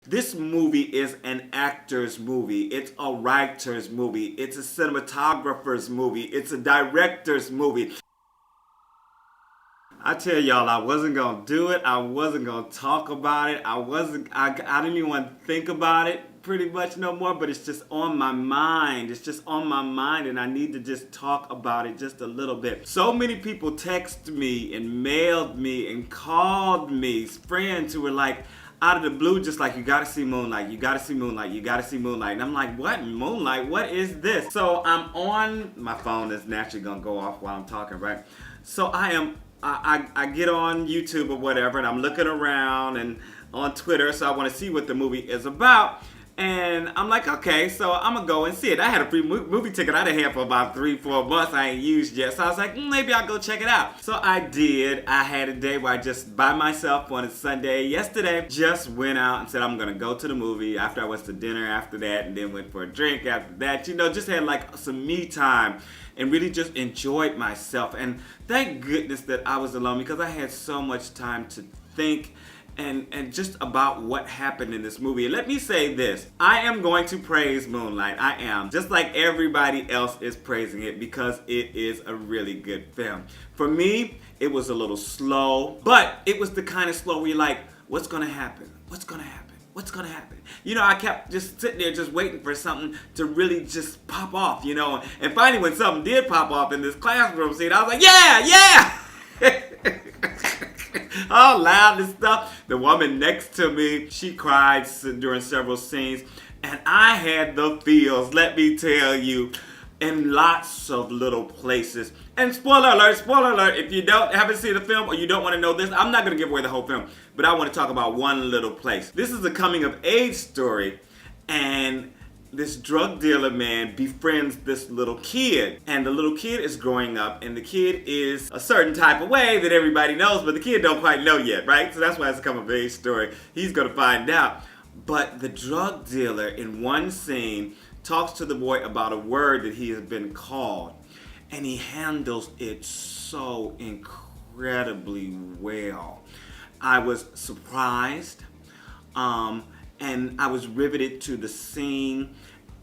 This movie is an actor's movie. It's a writer's movie. It's a cinematographer's movie. It's a director's movie. I tell y'all, I wasn't gonna do it. I wasn't gonna talk about it. I didn't even want to think about it pretty much no more, but it's just on my mind. It's just on my mind, and I need to just talk about it just a little bit. So many people text me and mailed me and called me, friends who were like, out of the blue, just like, you gotta see Moonlight, you gotta see Moonlight, you gotta see Moonlight. And I'm like, what? Moonlight? What is this? So I'm on, my phone is naturally gonna go off while I'm talking, right? So I get on YouTube or whatever, and I'm looking around and on Twitter, so I want to see what the movie is about. And I'm like, okay, so I'm going to go and see it. I had a free movie ticket I'd had for about 3-4 months I ain't used yet. So I was like, maybe I'll go check it out. So I did. I had a day where I just, by myself on a Sunday yesterday, just went out and said I'm going to go to the movie. After I went to dinner after that, and then went for a drink after that. You know, just had like some me time and really just enjoyed myself. And thank goodness that I was alone, because I had so much time to think and just about what happened in this movie. And let me say this, I am going to praise Moonlight. I am. Just like everybody else is praising it, because it is a really good film. For me, it was a little slow, but it was the kind of slow where you're like, what's gonna happen? What's gonna happen? What's gonna happen? You know, I kept just sitting there just waiting for something to really just pop off, you know. And finally when something did pop off in this classroom scene, I was like, yeah! All loud and stuff. The woman next to me, she cried during several scenes. And I had the feels, let me tell you, in lots of little places. And spoiler alert, if you haven't seen the film or you don't want to know this, I'm not going to give away the whole film, but I want to talk about one little place. This is a coming of age story, and this drug dealer man befriends this little kid, and the little kid is growing up, and the kid is a certain type of way that everybody knows, but the kid don't quite know yet, right? So that's why it's a coming of age story. He's going to find out. But the drug dealer in one scene talks to the boy about a word that he has been called, and he handles it so incredibly well. I was surprised, and I was riveted to the scene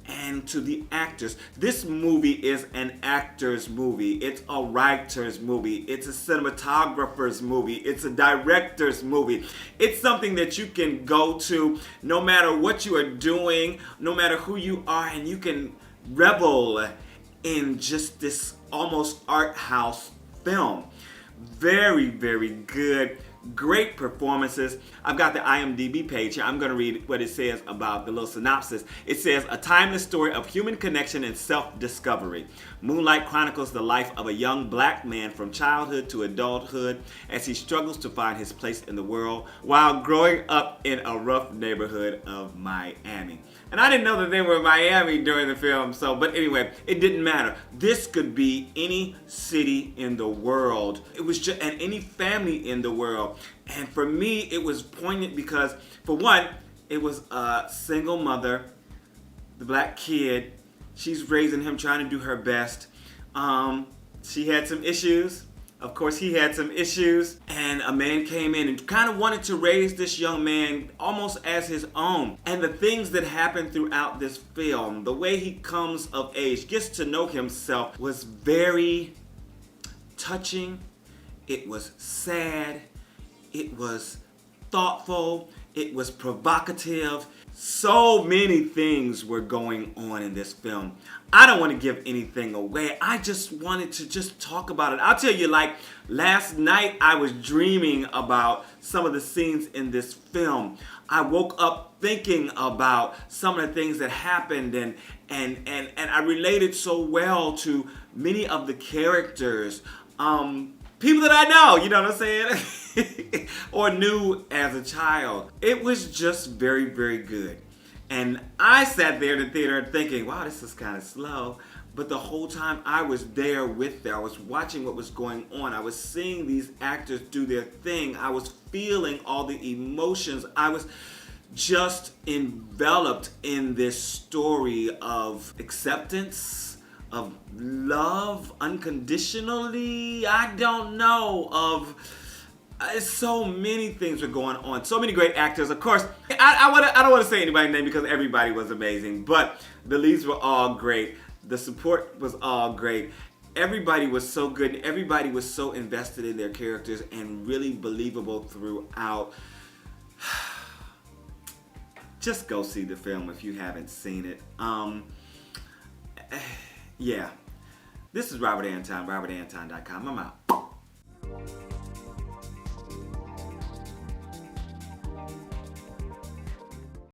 and to the actors. This movie is an actor's movie. It's a writer's movie. It's a cinematographer's movie. It's a director's movie. It's something that you can go to no matter what you are doing, no matter who you are, and you can revel in just this almost art house film. Very, very good. Great performances. I've got the IMDb page here. I'm going to read what it says about the little synopsis. It says, a timeless story of human connection and self-discovery. Moonlight chronicles the life of a young black man from childhood to adulthood as he struggles to find his place in the world while growing up in a rough neighborhood of Miami. And I didn't know that they were in Miami during the film, but anyway, it didn't matter. This could be any city in the world. It was just, and any family in the world. And for me, it was poignant because, for one, it was a single mother, the black kid. She's raising him, trying to do her best. She had some issues. Of course, he had some issues, and a man came in and kind of wanted to raise this young man almost as his own. And the things that happen throughout this film, the way he comes of age, gets to know himself, was very touching. It was sad. It was thoughtful. It was provocative. So many things were going on in this film. I don't want to give anything away. I just wanted to just talk about it. I'll tell you, like, last night I was dreaming about some of the scenes in this film. I woke up thinking about some of the things that happened, and I related so well to many of the characters. People that I know, you know what I'm saying? Or knew as a child. It was just very, very good. And I sat there in the theater thinking, wow, this is kind of slow. But the whole time I was there with them. I was watching what was going on. I was seeing these actors do their thing. I was feeling all the emotions. I was just enveloped in this story of acceptance, of love unconditionally. I don't know, of So many things were going on. So many great actors. Of course, I don't want to say anybody's name because everybody was amazing, but the leads were all great. The support was all great. Everybody was so good. And everybody was so invested in their characters and really believable throughout. Just go see the film if you haven't seen it. Yeah. This is Robert Anton, robertanton.com. I'm out.